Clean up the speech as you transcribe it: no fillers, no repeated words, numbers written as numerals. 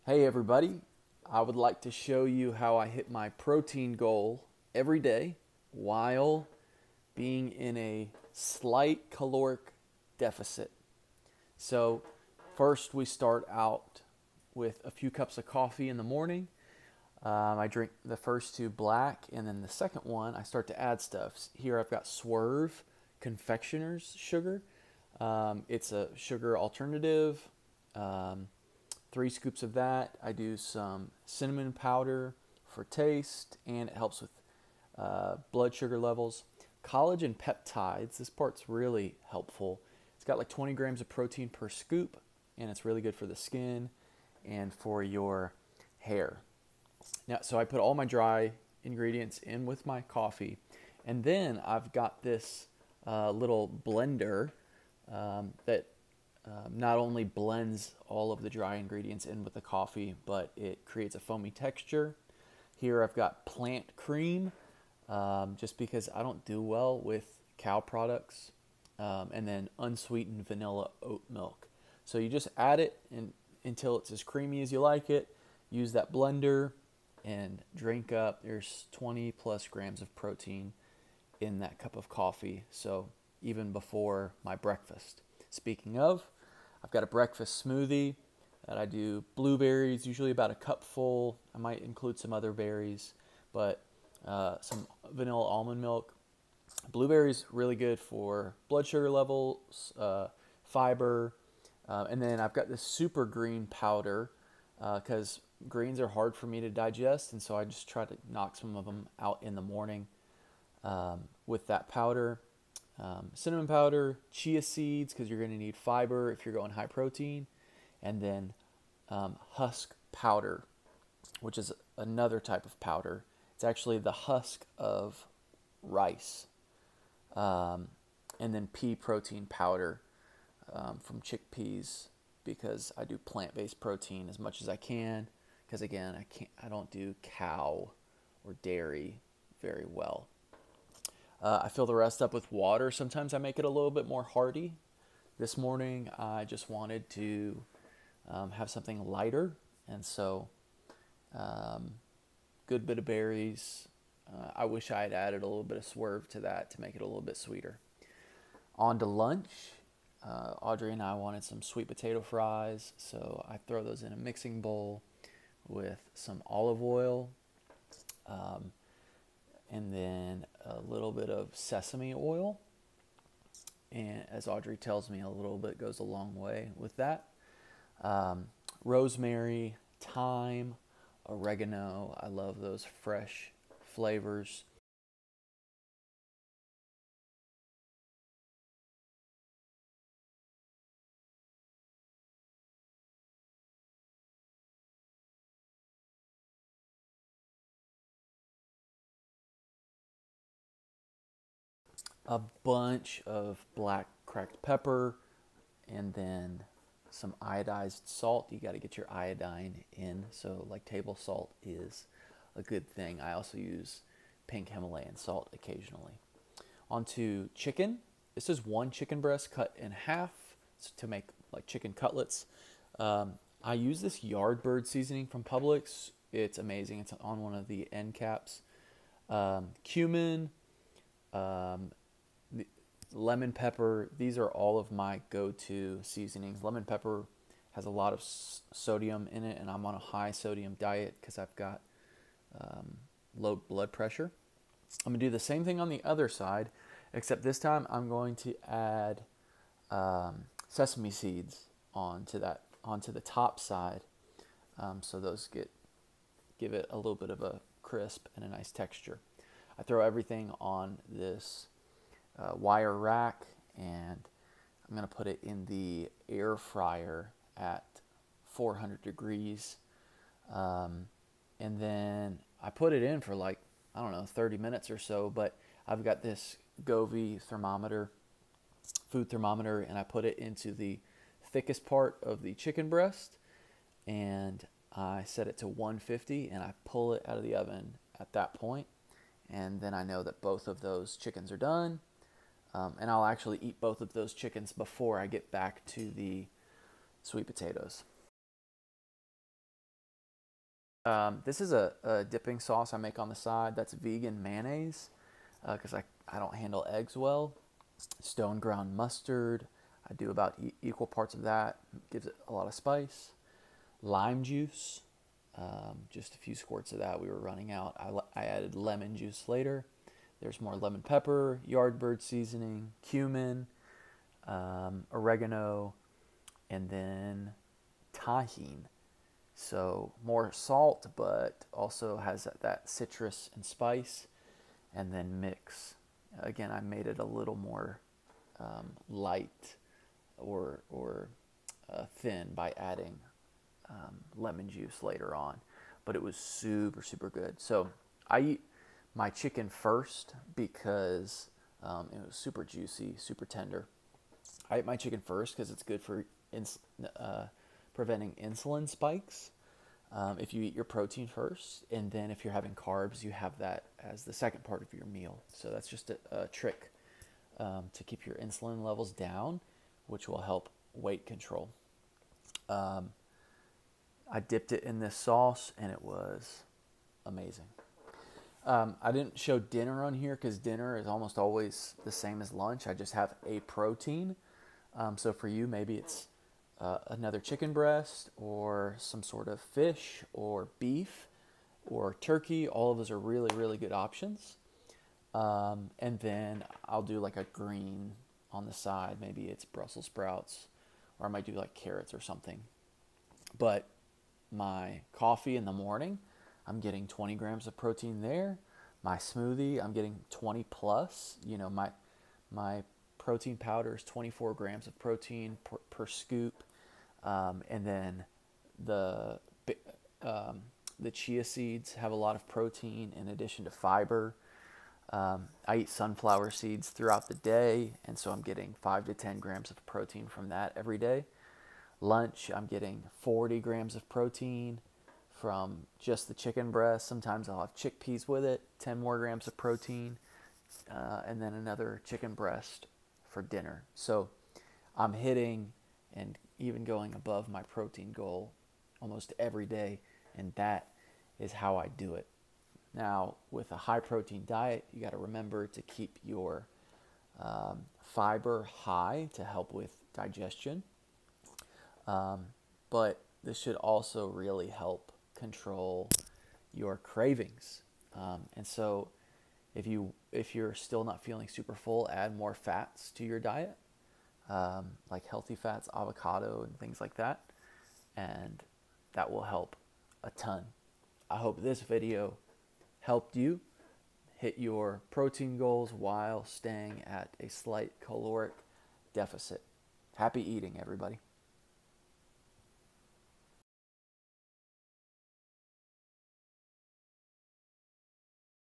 Hey everybody, I would like to show you how I hit my protein goal every day while being in a slight caloric deficit. So first we start out with a few cups of coffee in the morning. I drink the first two black, and then the second one I start to add stuff. Here I've got Swerve Confectioner's sugar. It's a sugar alternative. Um, 3 scoops of that. I do some cinnamon powder for taste, and it helps with blood sugar levels. Collagen peptides, this part's really helpful. It's got like 20 grams of protein per scoop, and it's really good for the skin and for your hair. Now, so I put all my dry ingredients in with my coffee, and then I've got this little blender that not only blends all of the dry ingredients in with the coffee, but it creates a foamy texture. Here I've got plant cream, just because I don't do well with cow products, and then unsweetened vanilla oat milk. So you just add it until it's as creamy as you like it. Use that blender and drink up. There's 20 plus grams of protein in that cup of coffee, so even before my breakfast. Speaking of, I've got a breakfast smoothie that I do blueberries, usually about a cupful. I might include some other berries, but some vanilla almond milk. Blueberries really good for blood sugar levels, fiber, and then I've got this super green powder because greens are hard for me to digest, and so I just try to knock some of them out in the morning with that powder. Cinnamon powder, chia seeds, because you're going to need fiber if you're going high protein, and then husk powder, which is another type of powder. It's actually the husk of rice, and then pea protein powder from chickpeas, because I do plant-based protein as much as I can, because again, I don't do cow or dairy very well. I fill the rest up with water. Sometimes I make it a little bit more hearty. This morning I just wanted to have something lighter, and so good bit of berries. I wish I had added a little bit of Swerve to that to make it a little bit sweeter. On to lunch. Audrey and I wanted some sweet potato fries, so I throw those in a mixing bowl with some olive oil, and then a little bit of sesame oil. And as Audrey tells me, a little bit goes a long way with that. Rosemary, thyme, oregano. I love those fresh flavors. A bunch of black cracked pepper, and then some iodized salt. You got to get your iodine in, so like table salt is a good thing. I also use pink Himalayan salt occasionally. Onto chicken. This is one chicken breast cut in half to make like chicken cutlets. I use this Yardbird seasoning from Publix. It's amazing. It's on one of the end caps. Cumin, um, lemon pepper. These are all of my go-to seasonings. Lemon pepper has a lot of sodium in it, and I'm on a high sodium diet because I've got low blood pressure. I'm going to do the same thing on the other side, except this time I'm going to add sesame seeds onto the top side, so those give it a little bit of a crisp and a nice texture. I throw everything on this wire rack, and I'm going to put it in the air fryer at 400 degrees, and then I put it in for like, I don't know, 30 minutes or so. But I've got this Govee thermometer, food thermometer, and I put it into the thickest part of the chicken breast, and I set it to 150, and I pull it out of the oven at that point, and then I know that both of those chickens are done. And I'll actually eat both of those chickens before I get back to the sweet potatoes. This is a dipping sauce I make on the side that's vegan mayonnaise because I don't handle eggs well. Stone ground mustard. I do about equal parts of that. Gives it a lot of spice. Lime juice. Just a few squirts of that. We were running out. I added lemon juice later. There's more lemon pepper, yardbird seasoning, cumin, oregano, and then tahine. So more salt, but also has that citrus and spice, and then mix. Again, I made it a little more light or thin by adding lemon juice later on, but it was super, super good. So I eat my chicken first because it was super juicy, super tender. I eat my chicken first because it's good for preventing insulin spikes. If you eat your protein first, and then if you're having carbs, you have that as the second part of your meal. So that's just a trick to keep your insulin levels down, which will help weight control. I dipped it in this sauce, and it was amazing. I didn't show dinner on here because dinner is almost always the same as lunch. I just have a protein. So for you, maybe it's another chicken breast or some sort of fish or beef or turkey. All of those are really, really good options. And then I'll do like a green on the side. Maybe it's Brussels sprouts, or I might do like carrots or something. But my coffee in the morning, I'm getting 20 grams of protein there. My smoothie, I'm getting 20 plus. My protein powder is 24 grams of protein per scoop. And then the chia seeds have a lot of protein in addition to fiber. I eat sunflower seeds throughout the day, and so I'm getting 5 to 10 grams of protein from that every day. Lunch, I'm getting 40 grams of protein from just the chicken breast. Sometimes I'll have chickpeas with it, 10 more grams of protein, and then another chicken breast for dinner. So I'm hitting and even going above my protein goal almost every day, and that is how I do it. Now, with a high protein diet, you got to remember to keep your fiber high to help with digestion. But this should also really help control your cravings. And so if you're still not feeling super full, add more fats to your diet, like healthy fats, avocado, and things like that. And that will help a ton. I hope this video helped you hit your protein goals while staying at a slight caloric deficit. Happy eating, everybody.